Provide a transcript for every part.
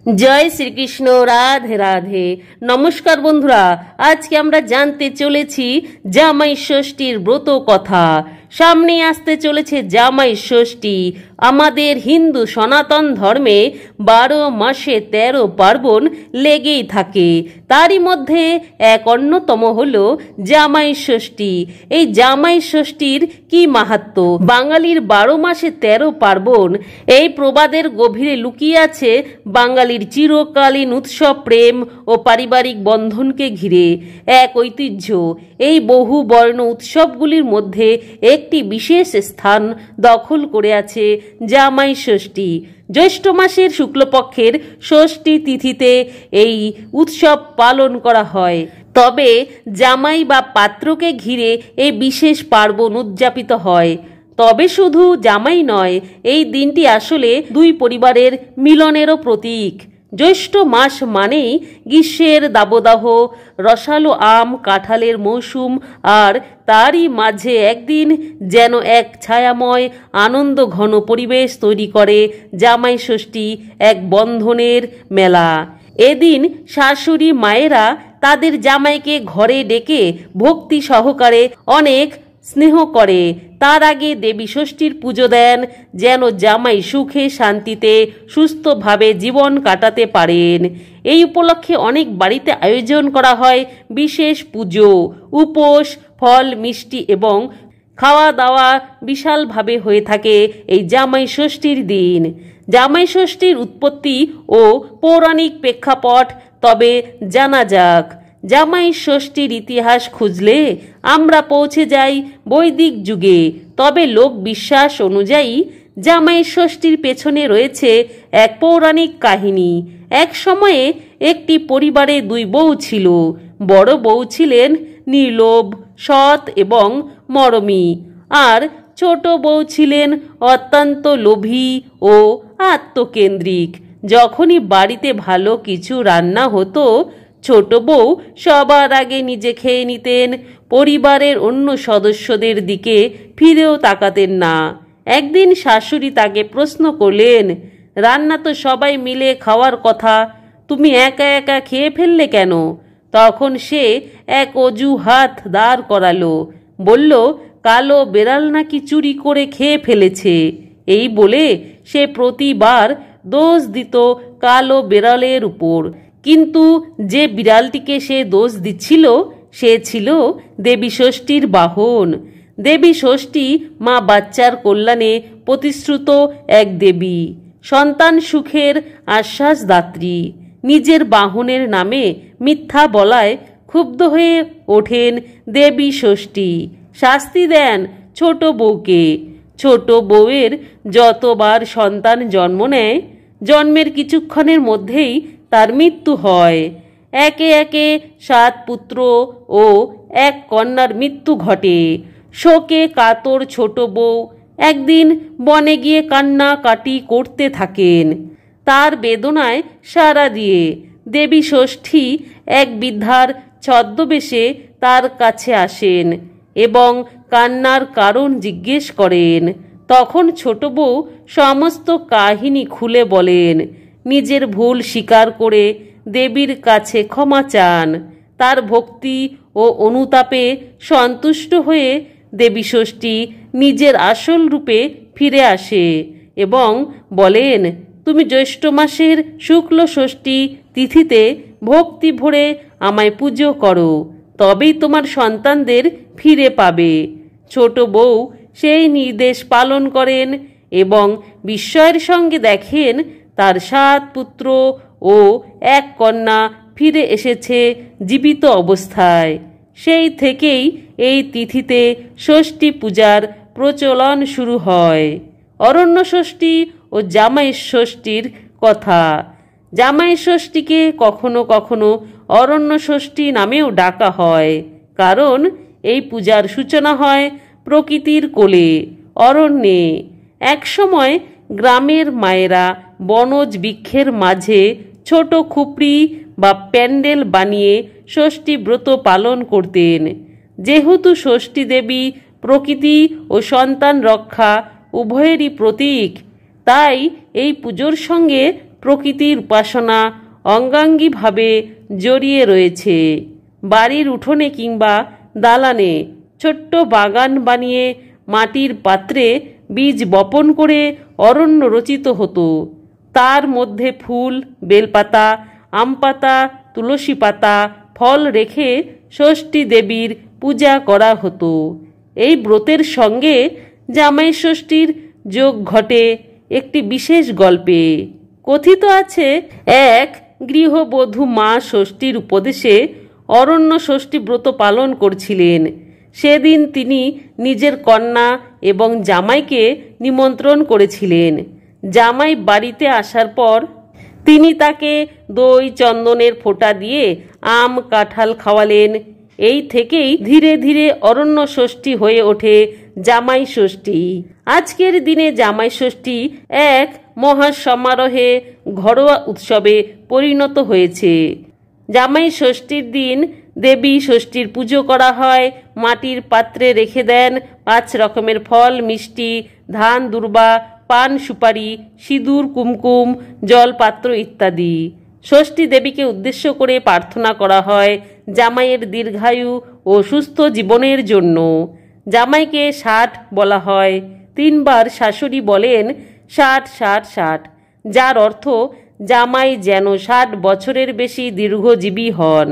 जय श्रीकृष्ण। राधे राधे। नमस्कार बंधुरा, आज के आमरा जानते चलेछि जामाई षष्ठीर ब्रत कथा। सामने आसते चलेছে জামাই ষষ্ঠী। আমাদের হিন্দু সনাতন ধর্মে 12 মাসে 13 পার্বণ লেগেই থাকে। তারই মধ্যে এক অন্যতম হলো জামাই ষষ্ঠী। এই জামাই ষষ্ঠীর কি মাহাত্ম্য? বাঙালির 12 মাসে 13 পার্বণ, এই প্রবাদের গভীরে লুকিয়ে আছে বাঙালির চিরকালীন উৎসব, প্রেম ও পারিবারিক বন্ধনকে ঘিরে এক ঐতিহ্য। এই বহু বর্ণ উৎসবগুলির মধ্যে একটি বিশেষ স্থান দখল করে আছে জামাই ষষ্ঠী। জ্যৈষ্ঠ মাসের শুক্লপক্ষের ষষ্ঠী তিথিতে এই উৎসব পালন করা হয়। তবে জামাই বা পাত্রকে ঘিরে এই বিশেষ পার্বণ উদযাপিত হয়। তবে শুধু জামাই নয়, এই দিনটি আসলে দুই পরিবারের মিলনেরও প্রতীক। জ্যৈষ্ঠ মাস মানেই গ্রীষ্মের দাবদাহ, রসালো আম কাঁঠালের মৌসুম, আর তারই মাঝে একদিন যেন এক ছায়াময় আনন্দ ঘন পরিবেশ তৈরি করে জামাই ষষ্ঠী, এক বন্ধনের মেলা। এদিন শাশুড়ি মায়েরা তাদের জামাইকে ঘরে ডেকে ভক্তি সহকারে অনেক স্নেহ করে। তার আগে দেবী ষষ্ঠীর পুজো দেন, যেন জামাই সুখে শান্তিতে সুস্থভাবে জীবন কাটাতে পারেন। এই উপলক্ষে অনেক বাড়িতে আয়োজন করা হয় বিশেষ পুজো, উপোস, ফল মিষ্টি এবং খাওয়া দাওয়া বিশালভাবে হয়ে থাকে এই জামাই ষষ্ঠীর দিন। জামাই ষষ্ঠীর উৎপত্তি ও পৌরাণিক প্রেক্ষাপট তবে জানা যাক। জামাই ষষ্ঠীর ইতিহাস খুঁজলে আমরা পৌঁছে যাই বৈদিক যুগে। তবে লোক বিশ্বাস অনুযায়ী জামাই ষষ্ঠীর পেছনে রয়েছে এক পৌরাণিক কাহিনী। এক সময়ে একটি পরিবারে দুই বউ ছিল। বড় বউ ছিলেন নির্লোভ, সৎ এবং মরমী, আর ছোট বউ ছিলেন অত্যন্ত লোভী ও আত্মকেন্দ্রিক। যখনই বাড়িতে ভালো কিছু রান্না হতো, ছোট বউ সবার আগে নিজে খেয়ে নিতেন, পরিবারের অন্য সদস্যদের দিকে ফিরেও তাকাতেন না। একদিন শাশুড়ি তাকে প্রশ্ন করলেন, রান্না তো সবাই মিলে খাওয়ার কথা, তুমি একা একা খেয়ে ফেললে কেন? তখন সে এক অজুহাত দাঁড় করালো, বলল, কালো বেড়াল নাকি চুরি করে খেয়ে ফেলেছে। এই বলে সে প্রতিবার দোষ দিত কালো বেড়ালের উপর। কিন্তু যে বিড়ালটিকে সে দোষ দিচ্ছিল সে ছিল দেবী ষষ্ঠীর বাহন। দেবী ষষ্ঠী মা বাচ্চার কল্যাণে প্রতিশ্রুত এক দেবী, সন্তান সুখের আশ্বাসদাত্রী। নিজের বাহনের নামে মিথ্যা বলায় ক্ষুব্ধ হয়ে ওঠেন দেবী ষষ্ঠী। শাস্তি দেন ছোট বউকে। ছোট বউয়ের যতবার সন্তান জন্ম নেয়, জন্মের কিছুক্ষণের মধ্যেই তার মৃত্যু হয়। একে একে 7 পুত্র ও 1 কন্যার মৃত্যু ঘটে। শোকে কাতর ছোট বউ একদিন বনে গিয়ে কান্নাকাটি করতে থাকেন। তার বেদনায় সাড়া দিয়ে দেবী ষষ্ঠী এক বৃদ্ধার ছদ্মবেশে তার কাছে আসেন এবং কান্নার কারণ জিজ্ঞেস করেন। তখন ছোট বউ সমস্ত কাহিনী খুলে বলেন, নিজের ভুল স্বীকার করে দেবীর কাছে ক্ষমা চান। তার ভক্তি ও অনুতাপে সন্তুষ্ট হয়ে দেবী ষষ্ঠী নিজের আসল রূপে ফিরে আসে এবং বলেন, তুমি জ্যৈষ্ঠ মাসের শুক্ল ষষ্ঠী তিথিতে ভক্তি ভরে আমায় পুজো করো, তবেই তোমার সন্তানদের ফিরে পাবে। ছোট বউ সেই নির্দেশ পালন করেন এবং বিস্ময়ের সঙ্গে দেখেন তার 7 পুত্র ও 1 কন্যা ফিরে এসেছে জীবিত অবস্থায়। সেই থেকেই এই তিথিতে ষষ্ঠী পূজার প্রচলন শুরু হয়। অরণ্য ষষ্ঠী ও জামাই ষষ্ঠীর কথা। জামাই ষষ্ঠীকে কখনো কখনো অরণ্য ষষ্ঠী নামেও ডাকা হয়, কারণ এই পূজার সূচনা হয় প্রকৃতির কোলে, অরণ্যে। এক সময় গ্রামের মায়েরা বনজ বৃক্ষের মাঝে ছোট খুপড়ি বা প্যান্ডেল বানিয়ে ষষ্ঠী ব্রত পালন করতেন। যেহেতু ষষ্ঠী দেবী প্রকৃতি ও সন্তান রক্ষা উভয়েরই প্রতীক, তাই এই পুজোর সঙ্গে প্রকৃতির উপাসনা অঙ্গাঙ্গিভাবে জড়িয়ে রয়েছে। বাড়ির উঠোনে কিংবা দালানে ছোট্ট বাগান বানিয়ে মাটির পাত্রে বীজ বপন করে অরণ্য রচিত হতো। তার মধ্যে ফুল, বেলপাতা, আম পাতা, তুলসী পাতা, ফল রেখে ষষ্ঠী দেবীর পূজা করা হতো। এই ব্রতের সঙ্গে জামাই ষষ্ঠীর যোগ ঘটে একটি বিশেষ গল্পে। কথিত আছে, এক গৃহবধূ মা ষষ্ঠীর উপদেশে অরণ্য ষষ্ঠী ব্রত পালন করছিলেন। সেদিন তিনি নিজের কন্যা এবং জামাইকে নিমন্ত্রণ করেছিলেন। জামাই বাড়িতে আসার পর তিনি তাকে দই চন্দনের ফোঁটা দিয়ে আম কাঁঠাল খাওয়ালেন। এই থেকেই ধীরে ধীরে অরণ্য ষষ্ঠী হয়ে ওঠে জামাই ষষ্ঠী। আজকের দিনে জামাই ষষ্ঠী এক মহা সমারোহে ঘরোয়া উৎসবে পরিণত হয়েছে। জামাই ষষ্ঠীর দিন দেবী ষষ্ঠীর পুজো করা হয়। মাটির পাত্রে রেখে দেন 5 রকমের ফল, মিষ্টি, ধান, দুর্বা, পান, সুপারি, সিঁদুর, কুমকুম, জলপাত্র ইত্যাদি। ষষ্ঠী দেবীকে উদ্দেশ্য করে প্রার্থনা করা হয় জামাইয়ের দীর্ঘায়ু ও সুস্থ জীবনের জন্য। জামাইকে 60 বলা হয়। 3 বার শাশুড়ি বলেন 60 60 60, যার অর্থ জামাই যেন 60 বছরের বেশি দীর্ঘজীবী হন।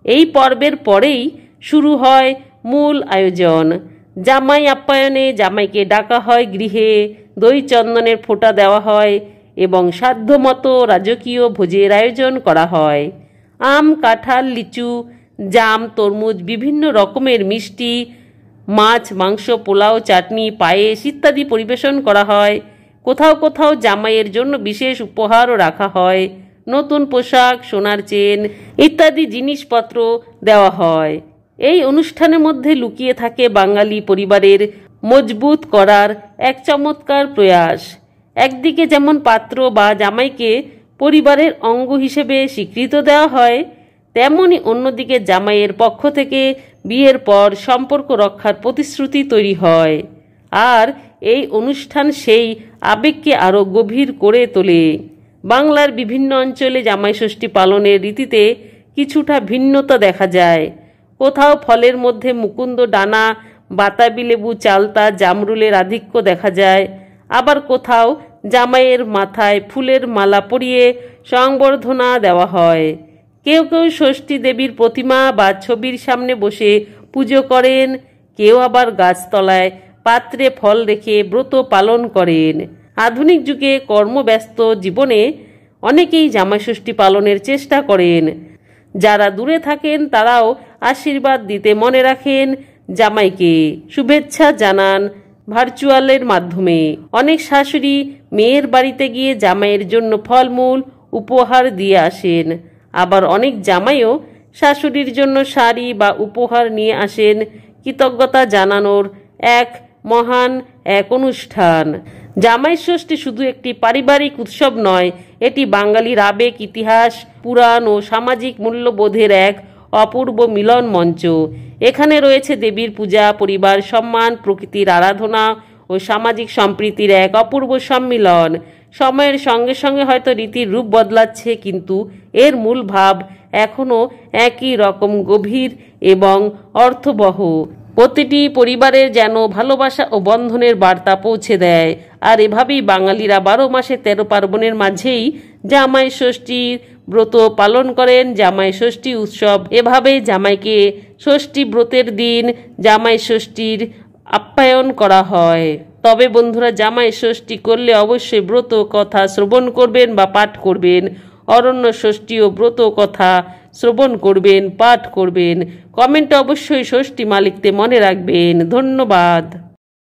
এই পর্বের পরেই শুরু হয় মূল আয়োজন। জামাই আপ্যায়নে জামাইকে ডাকা হয় গৃহে, দই চন্দনের ফোঁটা দেওয়া হয় এবং সাধ্যমতো রাজকীয় ভোজের আয়োজন করা হয়। আম, কাঁঠাল, লিচু, জাম, তরমুজ, বিভিন্ন রকমের মিষ্টি, মাছ, মাংস, পোলাও, চাটনি, পায়েস ইত্যাদি পরিবেশন করা হয়। কোথাও কোথাও জামাইয়ের জন্য বিশেষ উপহারও রাখা হয়। নতুন পোশাক, সোনার চেন ইত্যাদি জিনিসপত্র দেওয়া হয়। এই অনুষ্ঠানের মধ্যে লুকিয়ে থাকে বাঙালি পরিবারের মজবুত করার এক চমৎকার প্রয়াস। একদিকে যেমন পাত্র বা জামাইকে পরিবারের অঙ্গ হিসেবে স্বীকৃত দেওয়া হয়, তেমনি অন্যদিকে জামাইয়ের পক্ষ থেকে বিয়ের পর সম্পর্ক রক্ষার প্রতিশ্রুতি তৈরি হয়। আর এই অনুষ্ঠান সেই আবেগকে আরও গভীর করে তোলে। বাংলার বিভিন্ন অঞ্চলে জামাই ষষ্ঠী পালনের রীতিতে কিছুটা ভিন্নতা দেখা যায়। কোথাও ফলের মধ্যে মুকুন্দ ডানা, বাতাবি লেবু, চালতা, জামরুলের আধিক্য দেখা যায়। আবার কোথাও জামাইয়ের মাথায় ফুলের মালা পরিয়ে সংবর্ধনা দেওয়া হয়। কেউ কেউ ষষ্ঠী দেবীর প্রতিমা বা ছবির সামনে বসে পুজো করেন, কেউ আবার গাছতলায় পাত্রে ফল রেখে ব্রত পালন করেন। আধুনিক যুগে কর্মব্যস্ত জীবনে অনেকেই জামাই ষষ্ঠী পালনের চেষ্টা করেন। যারা দূরে থাকেন তারাও আশীর্বাদ দিতে মনে রাখেন জামাইকে, শুভেচ্ছা জানান ভার্চুয়ালের মাধ্যমে। অনেক শাশুড়ি মেয়ের বাড়িতে গিয়ে জামাইয়ের জন্য ফলমূল উপহার দিয়ে আসেন। আবার অনেক জামাইও শাশুড়ির জন্য শাড়ি বা উপহার নিয়ে আসেন। কৃতজ্ঞতা জানানোর মহান এক অনুষ্ঠান। জামাই ষষ্ঠী শুধু একটি পারিবারিক উৎসব নয়, এটি বাঙালির আবেগ, ইতিহাস, পুরাণ ও সামাজিক মূল্যবোধের এক অপূর্ব মিলন মঞ্চ। এখানে রয়েছে দেবীর পূজা, পরিবার সম্মান, প্রকৃতির আরাধনা ও সামাজিক সম্প্রীতির এক অপূর্ব সম্মিলন। সময়ের সঙ্গে সঙ্গে হয়তো রীতির রূপ বদলাচ্ছে, কিন্তু এর মূল ভাব এখনও একই রকম গভীর এবং অর্থবহ। প্রতিটি পরিবারের যেন ভালোবাসা ও বন্ধনের বার্তা পৌঁছে দেয়। আর এভাবেই বাঙালিরা 12 মাসে 13 পার্বণের মাঝেই জামাই ষষ্ঠীর ব্রত পালন করেন। জামাই ষষ্ঠী উৎসব এভাবেই জামাইকে ষষ্ঠী ব্রতের দিন জামাই ষষ্ঠীর আপ্যায়ন করা হয়। তবে বন্ধুরা, জামাই ষষ্ঠী করলে অবশ্যই ব্রত কথা শ্রবণ করবেন বা পাঠ করবেন। অরণ্য ষষ্ঠী ও ব্রত কথা শ্রবণ করবেন, পাঠ করবেন। কমেন্টে অবশ্যই ষষ্ঠী মা লিখতে মনে রাখবেন। ধন্যবাদ।